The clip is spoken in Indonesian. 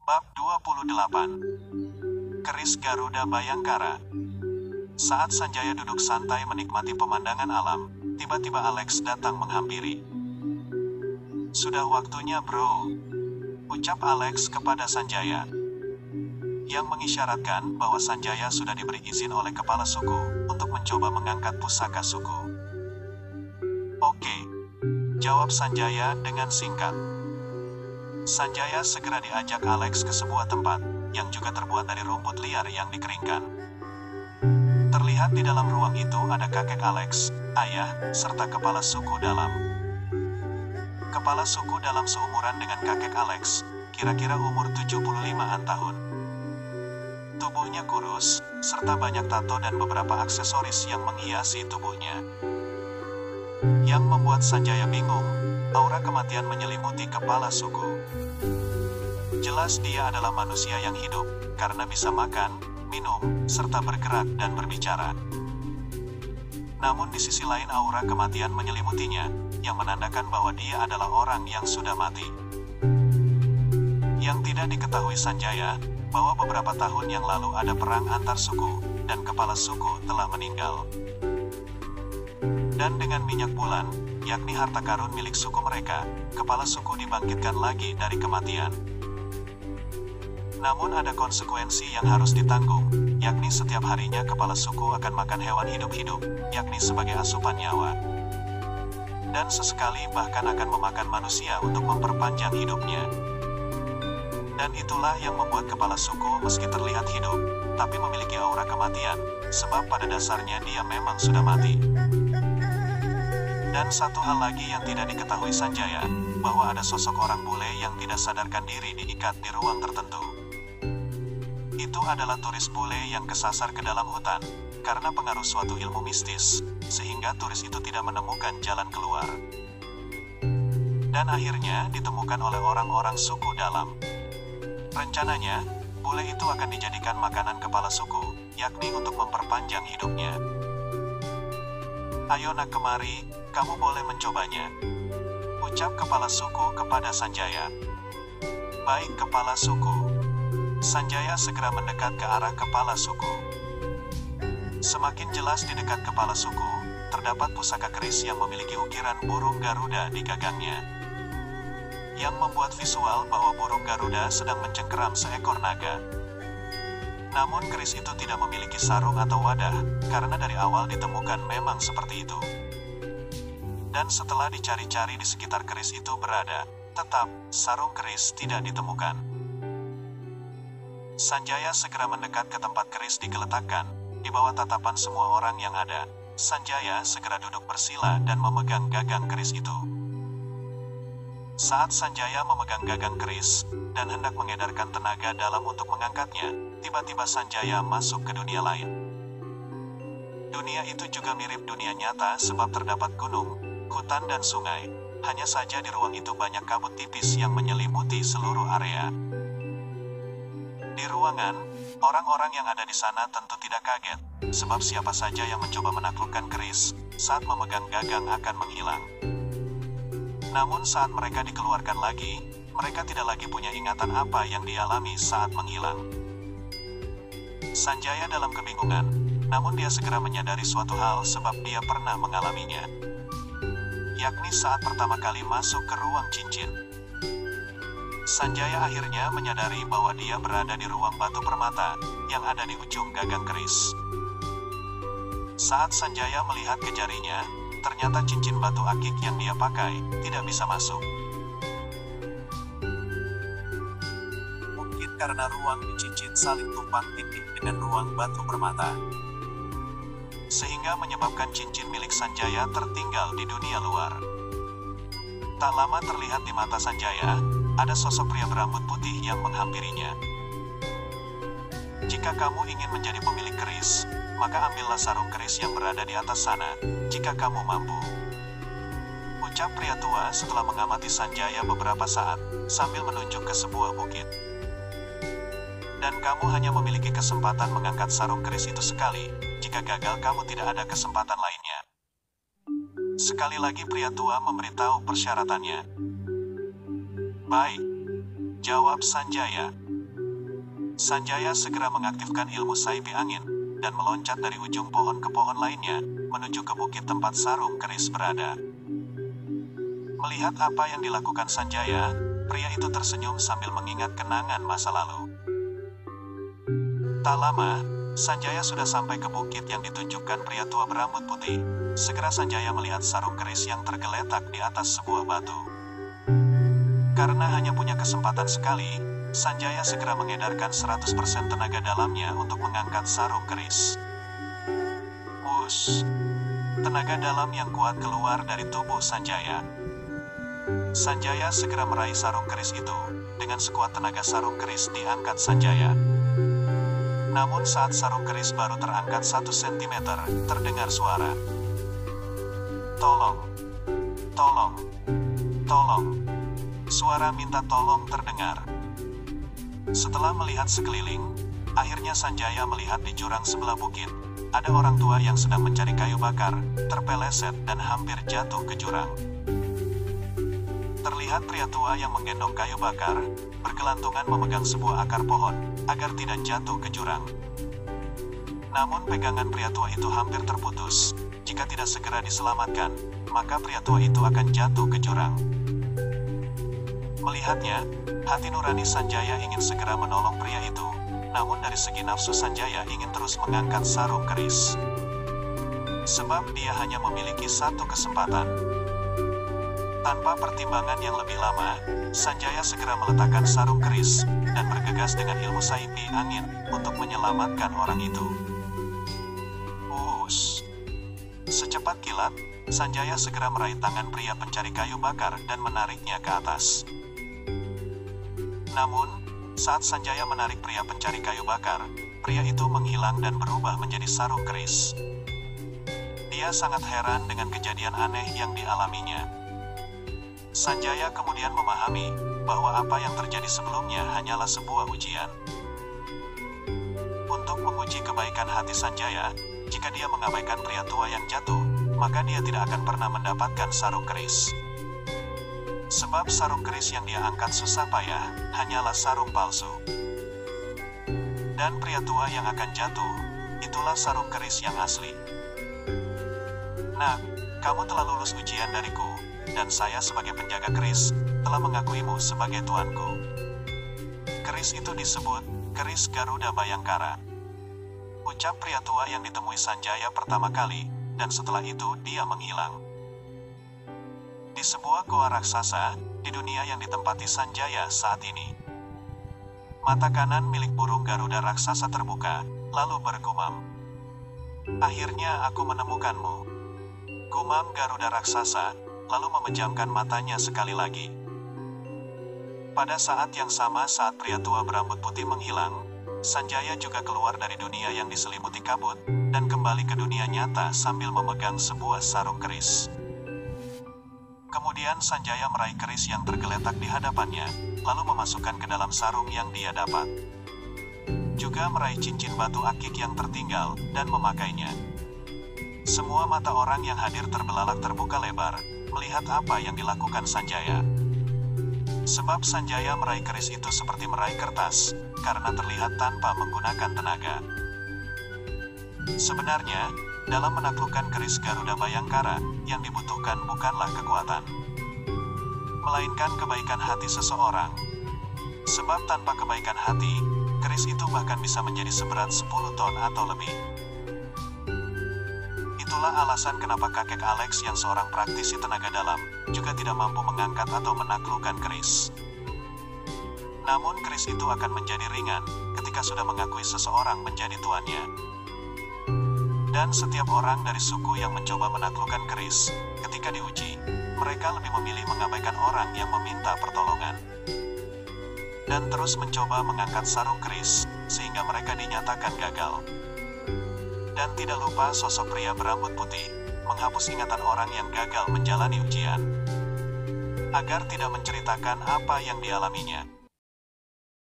Bab 28. Keris Garuda Bayangkara. Saat Sanjaya duduk santai menikmati pemandangan alam, tiba-tiba Alex datang menghampiri. "Sudah waktunya, bro," ucap Alex kepada Sanjaya, yang mengisyaratkan bahwa Sanjaya sudah diberi izin oleh kepala suku untuk mencoba mengangkat pusaka suku. "Oke," jawab Sanjaya dengan singkat. Sanjaya segera diajak Alex ke sebuah tempat, yang juga terbuat dari rumput liar yang dikeringkan. Terlihat di dalam ruang itu ada kakek Alex, ayah, serta kepala suku dalam. Kepala suku dalam seumuran dengan kakek Alex, kira-kira umur 75-an tahun. Tubuhnya kurus, serta banyak tato dan beberapa aksesoris yang menghiasi tubuhnya. Yang membuat Sanjaya bingung, aura kematian menyelimuti kepala suku. Jelas dia adalah manusia yang hidup, karena bisa makan, minum, serta bergerak dan berbicara. Namun di sisi lain aura kematian menyelimutinya, yang menandakan bahwa dia adalah orang yang sudah mati. Yang tidak diketahui Sanjaya, bahwa beberapa tahun yang lalu ada perang antar suku, dan kepala suku telah meninggal. Dan dengan minyak bulan, yakni harta karun milik suku mereka, kepala suku dibangkitkan lagi dari kematian. Namun ada konsekuensi yang harus ditanggung, yakni setiap harinya kepala suku akan makan hewan hidup-hidup, yakni sebagai asupan nyawa. Dan sesekali bahkan akan memakan manusia untuk memperpanjang hidupnya. Dan itulah yang membuat kepala suku meski terlihat hidup, tapi memiliki aura kematian, sebab pada dasarnya dia memang sudah mati. Dan satu hal lagi yang tidak diketahui Sanjaya, bahwa ada sosok orang bule yang tidak sadarkan diri diikat di ruang tertentu. Itu adalah turis bule yang kesasar ke dalam hutan, karena pengaruh suatu ilmu mistis, sehingga turis itu tidak menemukan jalan keluar. Dan akhirnya ditemukan oleh orang-orang suku dalam. Rencananya, bule itu akan dijadikan makanan kepala suku, yakni untuk memperpanjang hidupnya. "Ayo nak kemari, kamu boleh mencobanya," ucap kepala suku kepada Sanjaya. "Baik kepala suku." Sanjaya segera mendekat ke arah kepala suku. Semakin jelas di dekat kepala suku, terdapat pusaka keris yang memiliki ukiran burung Garuda di gagangnya. Yang membuat visual bahwa burung Garuda sedang mencengkeram seekor naga. Namun keris itu tidak memiliki sarung atau wadah, karena dari awal ditemukan memang seperti itu. Dan setelah dicari-cari di sekitar keris itu berada, tetap, sarung keris tidak ditemukan. Sanjaya segera mendekat ke tempat keris digeletakkan, di bawah tatapan semua orang yang ada. Sanjaya segera duduk bersila dan memegang gagang keris itu. Saat Sanjaya memegang gagang keris, dan hendak mengedarkan tenaga dalam untuk mengangkatnya, tiba-tiba Sanjaya masuk ke dunia lain. Dunia itu juga mirip dunia nyata sebab terdapat gunung, hutan dan sungai. Hanya saja di ruang itu banyak kabut tipis yang menyelimuti seluruh area. Di ruangan, orang-orang yang ada di sana tentu tidak kaget, sebab siapa saja yang mencoba menaklukkan keris, saat memegang gagang akan menghilang. Namun saat mereka dikeluarkan lagi, mereka tidak lagi punya ingatan apa yang dialami saat menghilang. Sanjaya dalam kebingungan, namun dia segera menyadari suatu hal sebab dia pernah mengalaminya. Yakni saat pertama kali masuk ke ruang cincin. Sanjaya akhirnya menyadari bahwa dia berada di ruang batu permata, yang ada di ujung gagang keris. Saat Sanjaya melihat ke jarinya, ternyata cincin batu akik yang dia pakai, tidak bisa masuk. Mungkin karena ruang di cincin saling tumpang tindih dengan ruang batu permata. Sehingga menyebabkan cincin milik Sanjaya tertinggal di dunia luar. Tak lama terlihat di mata Sanjaya, ada sosok pria berambut putih yang menghampirinya. "Jika kamu ingin menjadi pemilik keris, maka ambillah sarung keris yang berada di atas sana, jika kamu mampu," ucap pria tua setelah mengamati Sanjaya beberapa saat, sambil menunjuk ke sebuah bukit. "Dan kamu hanya memiliki kesempatan mengangkat sarung keris itu sekali, jika gagal kamu tidak ada kesempatan lainnya." Sekali lagi pria tua memberitahu persyaratannya. "Baik," jawab Sanjaya. Sanjaya segera mengaktifkan ilmu Saipi angin, dan meloncat dari ujung pohon ke pohon lainnya, menuju ke bukit tempat sarung keris berada. Melihat apa yang dilakukan Sanjaya, pria itu tersenyum sambil mengingat kenangan masa lalu. Tak lama, Sanjaya sudah sampai ke bukit yang ditunjukkan pria tua berambut putih. Segera Sanjaya melihat sarung keris yang tergeletak di atas sebuah batu. Karena hanya punya kesempatan sekali, Sanjaya segera mengedarkan 100% tenaga dalamnya untuk mengangkat sarung keris. Wush! Tenaga dalam yang kuat keluar dari tubuh Sanjaya. Sanjaya segera meraih sarung keris itu. Dengan sekuat tenaga sarung keris diangkat Sanjaya. Namun saat sarung keris baru terangkat 1 cm, terdengar suara. Tolong! Tolong! Tolong! Suara minta tolong terdengar. Setelah melihat sekeliling, akhirnya Sanjaya melihat di jurang sebelah bukit, ada orang tua yang sedang mencari kayu bakar, terpeleset dan hampir jatuh ke jurang. Terlihat pria tua yang menggendong kayu bakar, bergelantungan memegang sebuah akar pohon, agar tidak jatuh ke jurang. Namun pegangan pria tua itu hampir terputus. Jika tidak segera diselamatkan, maka pria tua itu akan jatuh ke jurang. Melihatnya, hati nurani Sanjaya ingin segera menolong pria itu. Namun dari segi nafsu Sanjaya ingin terus mengangkat sarung keris. Sebab dia hanya memiliki satu kesempatan. Tanpa pertimbangan yang lebih lama, Sanjaya segera meletakkan sarung keris, dan bergegas dengan ilmu Saipi angin, untuk menyelamatkan orang itu. Wush! Secepat kilat, Sanjaya segera meraih tangan pria pencari kayu bakar dan menariknya ke atas. Namun, saat Sanjaya menarik pria pencari kayu bakar, pria itu menghilang dan berubah menjadi sarung keris. Dia sangat heran dengan kejadian aneh yang dialaminya. Sanjaya kemudian memahami bahwa apa yang terjadi sebelumnya hanyalah sebuah ujian. Untuk menguji kebaikan hati Sanjaya, jika dia mengabaikan pria tua yang jatuh, maka dia tidak akan pernah mendapatkan sarung keris. Sebab sarung keris yang dia angkat susah payah hanyalah sarung palsu. Dan pria tua yang akan jatuh, itulah sarung keris yang asli. Nah, kamu telah lulus ujian dariku, dan saya sebagai penjaga keris, telah mengakuimu sebagai tuanku. Keris itu disebut, keris Garuda Bayangkara. Ucap pria tua yang ditemui Sanjaya pertama kali, dan setelah itu dia menghilang. Di sebuah goa raksasa, di dunia yang ditempati Sanjaya saat ini. Mata kanan milik burung Garuda raksasa terbuka, lalu bergumam. Akhirnya aku menemukanmu. Gumam Garuda raksasa, lalu memejamkan matanya sekali lagi. Pada saat yang sama saat pria tua berambut putih menghilang, Sanjaya juga keluar dari dunia yang diselimuti kabut, dan kembali ke dunia nyata sambil memegang sebuah sarung keris. Kemudian Sanjaya meraih keris yang tergeletak di hadapannya, lalu memasukkan ke dalam sarung yang dia dapat. Juga meraih cincin batu akik yang tertinggal, dan memakainya. Semua mata orang yang hadir terbelalak terbuka lebar, melihat apa yang dilakukan Sanjaya. Sebab Sanjaya meraih keris itu seperti meraih kertas, karena terlihat tanpa menggunakan tenaga. Sebenarnya, dalam menaklukkan keris Garuda Bayangkara, yang dibutuhkan bukanlah kekuatan, melainkan kebaikan hati seseorang. Sebab tanpa kebaikan hati, keris itu bahkan bisa menjadi seberat 10 ton atau lebih. Itulah alasan kenapa kakek Alex yang seorang praktisi tenaga dalam, juga tidak mampu mengangkat atau menaklukkan keris. Namun keris itu akan menjadi ringan, ketika sudah mengakui seseorang menjadi tuannya. Dan setiap orang dari suku yang mencoba menaklukkan keris, ketika diuji, mereka lebih memilih mengabaikan orang yang meminta pertolongan. Dan terus mencoba mengangkat sarung keris, sehingga mereka dinyatakan gagal. Dan tidak lupa sosok pria berambut putih, menghapus ingatan orang yang gagal menjalani ujian. Agar tidak menceritakan apa yang dialaminya.